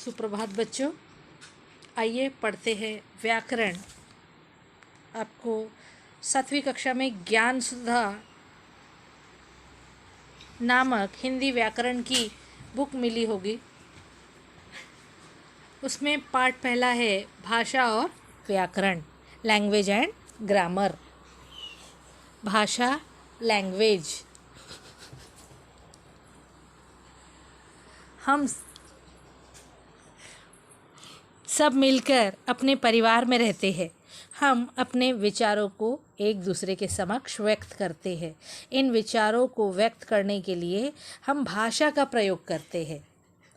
सुप्रभात बच्चों, आइए पढ़ते हैं व्याकरण। आपको 7वीं कक्षा में ज्ञान सुधा नामक हिंदी व्याकरण की बुक मिली होगी। उसमें पार्ट पहला है भाषा और व्याकरण, लैंग्वेज एंड ग्रामर। भाषा, लैंग्वेज। हम सब मिलकर अपने परिवार में रहते हैं। हम अपने विचारों को एक दूसरे के समक्ष व्यक्त करते हैं। इन विचारों को व्यक्त करने के लिए हम भाषा का प्रयोग करते हैं।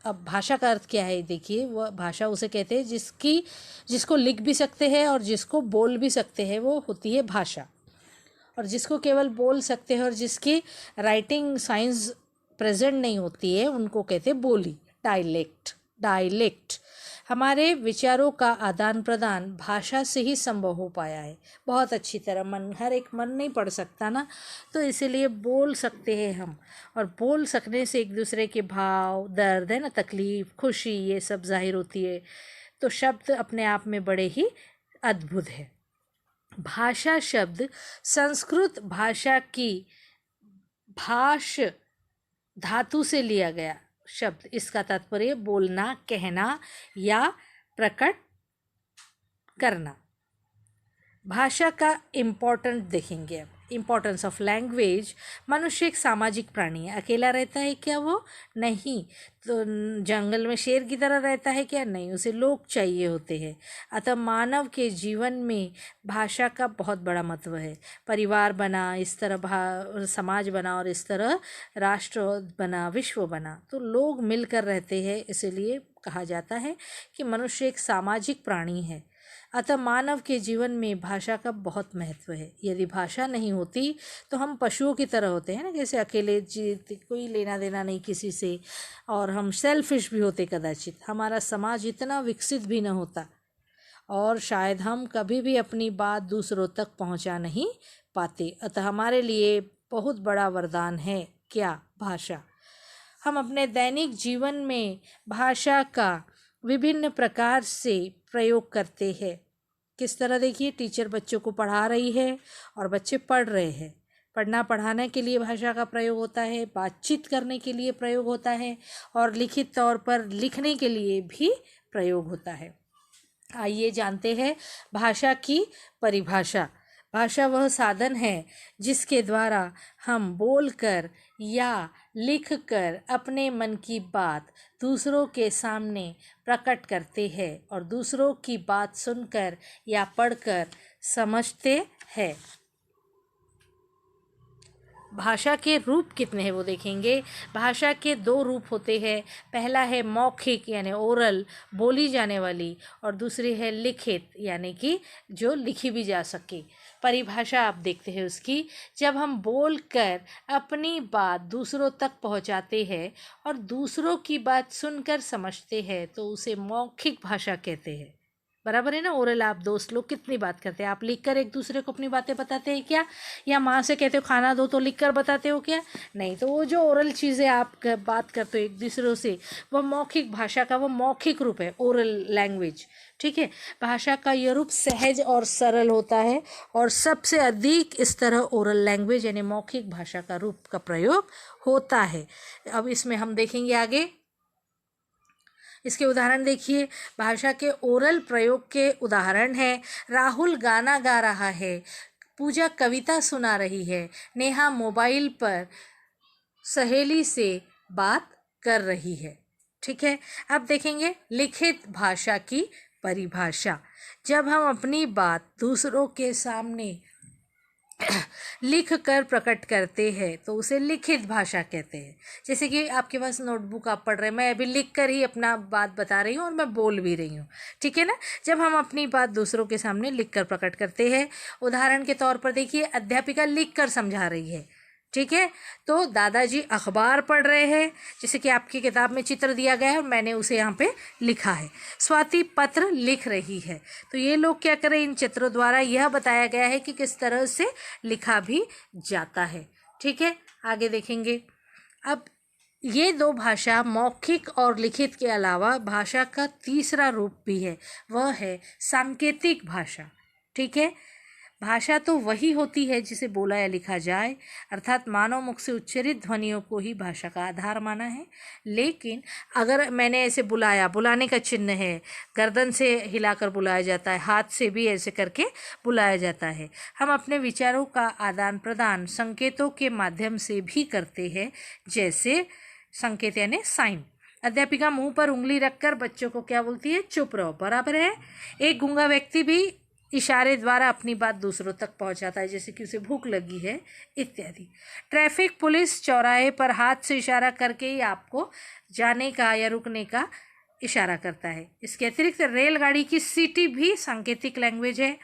अब भाषा का अर्थ क्या है? देखिए, वह भाषा उसे कहते हैं जिसको लिख भी सकते हैं और जिसको बोल भी सकते हैं, वो होती है भाषा। और जिसको केवल बोल सकते हैं और जिसकी राइटिंग साइंस प्रेजेंट नहीं होती है, उनको कहते हैं बोली, डायलेक्ट। हमारे विचारों का आदान प्रदान भाषा से ही संभव हो पाया है। बहुत अच्छी तरह हर एक मन नहीं पढ़ सकता ना, तो इसीलिए बोल सकते हैं हम। और बोल सकने से एक दूसरे के भाव, दर्द है ना, तकलीफ, खुशी, ये सब जाहिर होती है। तो शब्द अपने आप में बड़े ही अद्भुत है। भाषा शब्द संस्कृत भाषा की भाष धातु से लिया गया शब्द। इसका तात्पर्य बोलना, कहना या प्रकट करना। भाषा का इम्पोर्टेंट देखेंगे अब। Importance of language. मनुष्य एक सामाजिक प्राणी है। अकेला रहता है क्या? वो नहीं। तो जंगल में शेर की तरह रहता है क्या? नहीं। उसे लोग चाहिए होते हैं। अतः मानव के जीवन में भाषा का बहुत बड़ा महत्व है। परिवार बना, इस तरह समाज बना, और इस तरह राष्ट्र बना, विश्व बना, तो लोग मिलकर रहते हैं। इसीलिए कहा जाता है कि मनुष्य एक सामाजिक प्राणी है। अतः मानव के जीवन में भाषा का बहुत महत्व है। यदि भाषा नहीं होती तो हम पशुओं की तरह होते हैं ना, जैसे अकेले जीते, कोई लेना देना नहीं किसी से, और हम सेल्फिश भी होते कदाचित। हमारा समाज इतना विकसित भी न होता, और शायद हम कभी भी अपनी बात दूसरों तक पहुंचा नहीं पाते। अतः हमारे लिए बहुत बड़ा वरदान है क्या? भाषा। हम अपने दैनिक जीवन में भाषा का विभिन्न प्रकार से प्रयोग करते हैं। किस तरह? देखिए, टीचर बच्चों को पढ़ा रही है और बच्चे पढ़ रहे हैं। पढ़ना पढ़ाने के लिए भाषा का प्रयोग होता है, बातचीत करने के लिए प्रयोग होता है, और लिखित तौर पर लिखने के लिए भी प्रयोग होता है। आइए जानते हैं भाषा की परिभाषा। भाषा वह साधन है जिसके द्वारा हम बोलकर या लिखकर अपने मन की बात दूसरों के सामने प्रकट करते हैं और दूसरों की बात सुनकर या पढ़कर समझते हैं। भाषा के रूप कितने हैं वो देखेंगे। भाषा के 2 रूप होते हैं। पहला है मौखिक यानी ओरल, बोली जाने वाली, और दूसरी है लिखित यानी कि जो लिखी भी जा सके। परिभाषा आप देखते हैं उसकी। जब हम बोलकर अपनी बात दूसरों तक पहुंचाते हैं और दूसरों की बात सुनकर समझते हैं तो उसे मौखिक भाषा कहते हैं। बराबर है ना? ओरल, आप दोस्त लोग कितनी बात करते हैं? आप लिखकर एक दूसरे को अपनी बातें बताते हैं क्या? या माँ से कहते हो खाना दो तो लिखकर बताते हो क्या? नहीं। तो वो जो ओरल चीज़ें आप बात करते हो एक दूसरों से, वह मौखिक भाषा का वो मौखिक रूप है, ओरल लैंग्वेज। ठीक है। भाषा का यह रूप सहज और सरल होता है, और सबसे अधिक इस तरह ओरल लैंग्वेज यानी मौखिक भाषा का रूप का प्रयोग होता है। अब इसमें हम देखेंगे आगे। इसके उदाहरण देखिए। भाषा के ओरल प्रयोग के उदाहरण है, राहुल गाना गा रहा है, पूजा कविता सुना रही है, नेहा मोबाइल पर सहेली से बात कर रही है। ठीक है। अब देखेंगे लिखित भाषा की परिभाषा। जब हम अपनी बात दूसरों के सामने लिख कर प्रकट करते हैं तो उसे लिखित भाषा कहते हैं। जैसे कि आपके पास नोटबुक, आप पढ़ रहे हैं, मैं अभी लिख कर ही अपना बात बता रही हूँ और मैं बोल भी रही हूँ। ठीक है ना? जब हम अपनी बात दूसरों के सामने लिख कर प्रकट करते हैं। उदाहरण के तौर पर देखिए, अध्यापिका लिख कर समझा रही है। ठीक है। तो दादाजी अखबार पढ़ रहे हैं, जैसे कि आपकी किताब में चित्र दिया गया है और मैंने उसे यहाँ पे लिखा है। स्वाति पत्र लिख रही है। तो ये लोग क्या करें, इन चित्रों द्वारा यह बताया गया है कि किस तरह से लिखा भी जाता है। ठीक है। आगे देखेंगे। अब ये दो भाषा मौखिक और लिखित के अलावा भाषा का तीसरा रूप भी है, वह है सांकेतिक भाषा। ठीक है, भाषा तो वही होती है जिसे बोला या लिखा जाए, अर्थात मानव मुख से उच्चरित ध्वनियों को ही भाषा का आधार माना है। लेकिन अगर मैंने ऐसे बुलाया, बुलाने का चिन्ह है, गर्दन से हिलाकर बुलाया जाता है, हाथ से भी ऐसे करके बुलाया जाता है। हम अपने विचारों का आदान प्रदान संकेतों के माध्यम से भी करते हैं, जैसे संकेत यानी साइन। अध्यापिका मुंह पर उंगली रखकर बच्चों को क्या बोलती है? चुप रहो, बराबर है। एक गूंगा व्यक्ति भी इशारे द्वारा अपनी बात दूसरों तक पहुंचाता है, जैसे कि उसे भूख लगी है इत्यादि। ट्रैफिक पुलिस चौराहे पर हाथ से इशारा करके ही आपको जाने का या रुकने का इशारा करता है। इसके अतिरिक्त रेलगाड़ी की सीटी भी सांकेतिक लैंग्वेज है।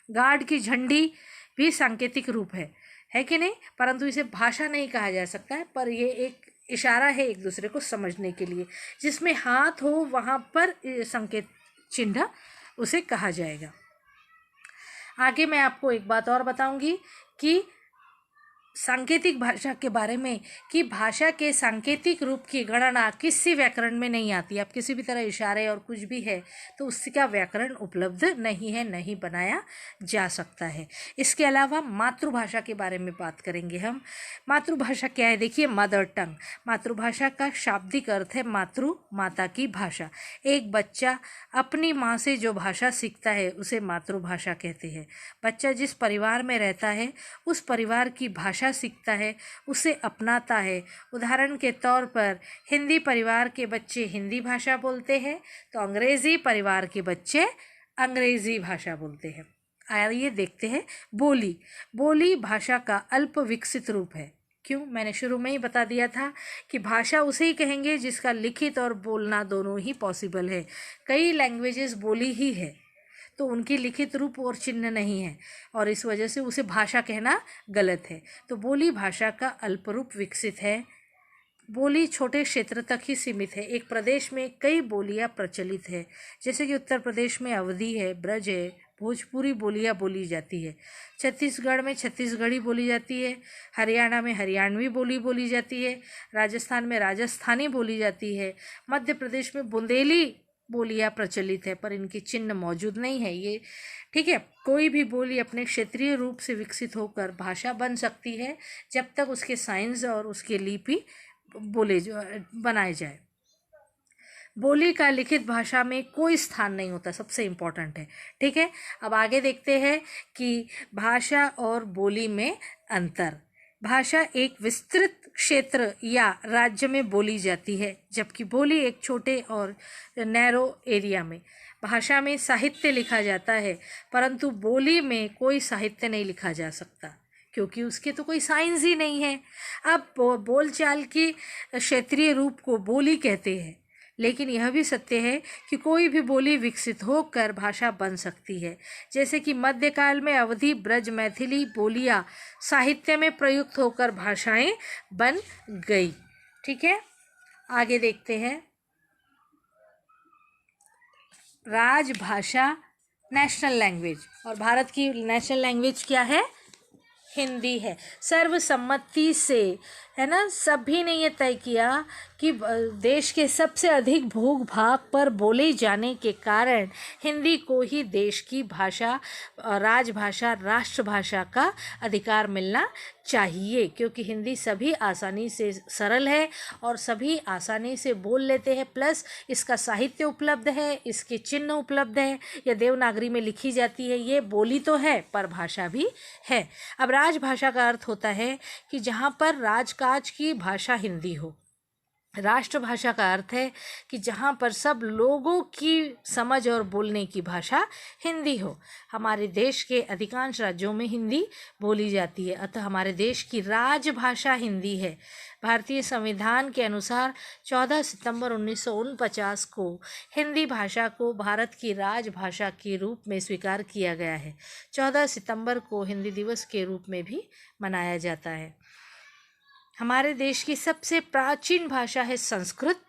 गार्ड की झंडी भी सांकेतिक रूप है कि नहीं? परंतु इसे भाषा नहीं कहा जा सकता है, पर यह एक इशारा है एक दूसरे को समझने के लिए। जिसमें हाथ हो वहाँ पर संकेत चिन्ह उसे कहा जाएगा। आगे मैं आपको एक बात और बताऊंगी कि सांकेतिक भाषा के बारे में, कि भाषा के सांकेतिक रूप की गणना किसी व्याकरण में नहीं आती। आप किसी भी तरह इशारे और कुछ भी है तो उसका व्याकरण उपलब्ध नहीं है, नहीं बनाया जा सकता है। इसके अलावा मातृभाषा के बारे में बात करेंगे हम। मातृभाषा क्या है? देखिए, मदर टंग। मातृभाषा का शाब्दिक अर्थ है मातृ, माता की भाषा। एक बच्चा अपनी माँ से जो भाषा सीखता है उसे मातृभाषा कहते हैं। बच्चा जिस परिवार में रहता है उस परिवार की भाषा सीखता है, उसे अपनाता है। उदाहरण के तौर पर हिंदी परिवार के बच्चे हिंदी भाषा बोलते हैं तो अंग्रेजी परिवार के बच्चे अंग्रेजी भाषा बोलते हैं। आइए देखते हैं बोली। बोली भाषा का अल्प विकसित रूप है। क्यों? मैंने शुरू में ही बता दिया था कि भाषा उसे ही कहेंगे जिसका लिखित और बोलना दोनों ही पॉसिबल है। कई लैंग्वेजेस बोली ही है तो उनकी लिखित रूप और चिन्ह नहीं है, और इस वजह से उसे भाषा कहना गलत है। तो बोली भाषा का अल्प रूप विकसित है। बोली छोटे क्षेत्र तक ही सीमित है। एक प्रदेश में कई बोलियां प्रचलित है, जैसे कि उत्तर प्रदेश में अवधी है, ब्रज है, भोजपुरी बोलियां बोली जाती है। छत्तीसगढ़ में छत्तीसगढ़ी बोली जाती है। हरियाणा में हरियाणवी बोली बोली जाती है। राजस्थान में राजस्थानी बोली जाती है। मध्य प्रदेश में बुंदेली बोलियां प्रचलित है, पर इनकी चिन्ह मौजूद नहीं है। ये ठीक है। कोई भी बोली अपने क्षेत्रीय रूप से विकसित होकर भाषा बन सकती है जब तक उसके साइंस और उसके लिपि बनाए जाए। बोली का लिखित भाषा में कोई स्थान नहीं होता, सबसे इम्पोर्टेंट है। ठीक है, अब आगे देखते हैं कि भाषा और बोली में अंतर। भाषा एक विस्तृत क्षेत्र या राज्य में बोली जाती है, जबकि बोली एक छोटे और नैरो एरिया में। भाषा में साहित्य लिखा जाता है, परंतु बोली में कोई साहित्य नहीं लिखा जा सकता, क्योंकि उसके तो कोई साइंस ही नहीं है। अब बोलचाल की क्षेत्रीय रूप को बोली कहते हैं, लेकिन यह भी सत्य है कि कोई भी बोली विकसित होकर भाषा बन सकती है। जैसे कि मध्यकाल में अवधी, ब्रज, मैथिली बोलियां साहित्य में प्रयुक्त होकर भाषाएं बन गई। ठीक है, आगे देखते हैं। राजभाषा नेशनल लैंग्वेज, और भारत की नेशनल लैंग्वेज क्या है? हिंदी है। सर्वसम्मति से, है ना, सभी ने ये तय किया कि देश के सबसे अधिक भूभाग पर बोले जाने के कारण हिंदी को ही देश की भाषा, राजभाषा, राष्ट्रभाषा का अधिकार मिलना चाहिए, क्योंकि हिंदी सभी आसानी से सरल है और सभी आसानी से बोल लेते हैं। प्लस इसका साहित्य उपलब्ध है, इसके चिन्ह उपलब्ध है, यह देवनागरी में लिखी जाती है। ये बोली तो है पर भाषा भी है। अब राजभाषा का अर्थ होता है कि जहाँ पर राजकाज की भाषा हिंदी हो। राष्ट्रभाषा का अर्थ है कि जहाँ पर सब लोगों की समझ और बोलने की भाषा हिंदी हो। हमारे देश के अधिकांश राज्यों में हिंदी बोली जाती है, अतः हमारे देश की राजभाषा हिंदी है। भारतीय संविधान के अनुसार 14 सितंबर 1949 को हिंदी भाषा को भारत की राजभाषा के रूप में स्वीकार किया गया है। 14 सितंबर को हिंदी दिवस के रूप में भी मनाया जाता है। हमारे देश की सबसे प्राचीन भाषा है संस्कृत।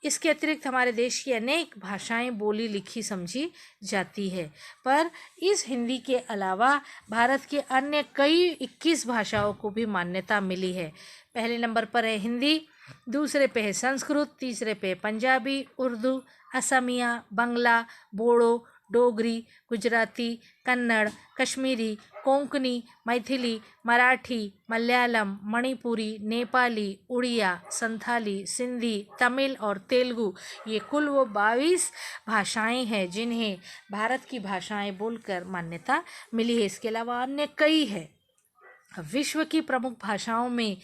इसके अतिरिक्त हमारे देश की अनेक भाषाएं बोली लिखी समझी जाती है, पर इस हिंदी के अलावा भारत के अन्य कई 21 भाषाओं को भी मान्यता मिली है। पहले नंबर पर है हिंदी, दूसरे पे है संस्कृत, तीसरे पे पंजाबी, उर्दू, असमिया, बंगला, बोडो, डोगरी, गुजराती, कन्नड़, कश्मीरी, कोंकणी, मैथिली, मराठी, मलयालम, मणिपुरी, नेपाली, उड़िया, संथाली, सिंधी, तमिल और तेलुगु। ये कुल वो 22 भाषाएं हैं जिन्हें भारत की भाषाएं बोलकर मान्यता मिली है। इसके अलावा अन्य कई है। विश्व की प्रमुख भाषाओं में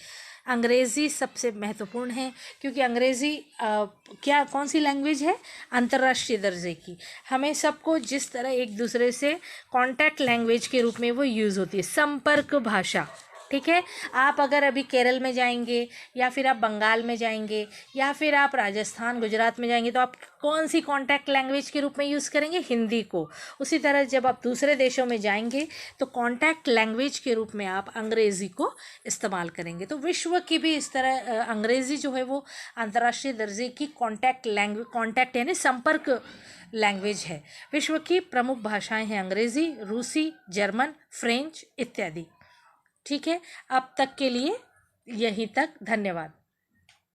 अंग्रेज़ी सबसे महत्वपूर्ण है, क्योंकि अंग्रेज़ी क्या कौन सी लैंग्वेज है, अंतर्राष्ट्रीय दर्जे की। हमें सबको जिस तरह एक दूसरे से कॉन्टैक्ट लैंग्वेज के रूप में वो यूज़ होती है, संपर्क भाषा। ठीक है, आप अगर अभी केरल में जाएंगे या फिर आप बंगाल में जाएंगे या फिर आप राजस्थान गुजरात में जाएंगे तो आप कौन सी कॉन्टैक्ट लैंग्वेज के रूप में यूज़ करेंगे, हिंदी को। उसी तरह जब आप दूसरे देशों में जाएंगे तो कॉन्टैक्ट लैंग्वेज के रूप में आप अंग्रेज़ी को इस्तेमाल करेंगे। तो विश्व की भी इस तरह अंग्रेज़ी जो है वो अंतर्राष्ट्रीय दर्जे की कॉन्टैक्ट यानी संपर्क लैंग्वेज है। विश्व की प्रमुख भाषाएं हैं अंग्रेज़ी, रूसी, जर्मन, फ्रेंच इत्यादि। ठीक है, अब तक के लिए यहीं तक, धन्यवाद।